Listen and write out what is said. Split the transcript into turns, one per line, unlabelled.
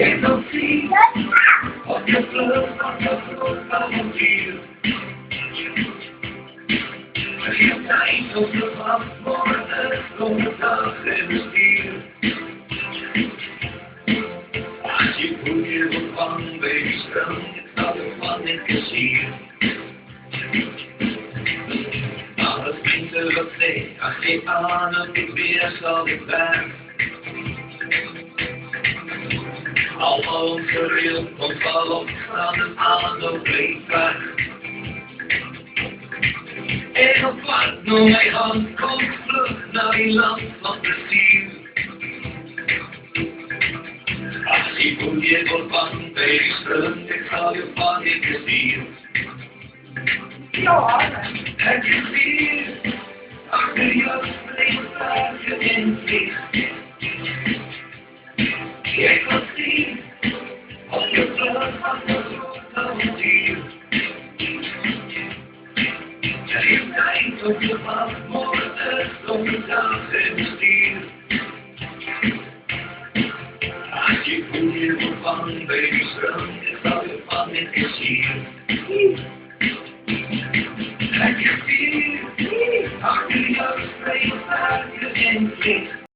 En dan zie op je vlucht van een dier. Geen tijd op de wacht worden, donderdag en de stier. Als je boeien wordt bang bij die strand, ik zal er van in plezier. Alles winter wat zee, als je aan het ik weer zal ik weg. Allemaal ongereeld, want val op stranden aan op leefweg. En op wat noem mijn hand, komt vlug naar die land van plezier. Als die boeien wordt bang bij die strand, ik zal je van in plezier. Het is hier, achter je vliegt waar je in vliegt. Ik wil zien, op je vlucht van de grote dier. Geen tijd op je wacht, morgen donderdag en de stier. Als je boeien wordt bang bij die strand, ik zal je van in plezier.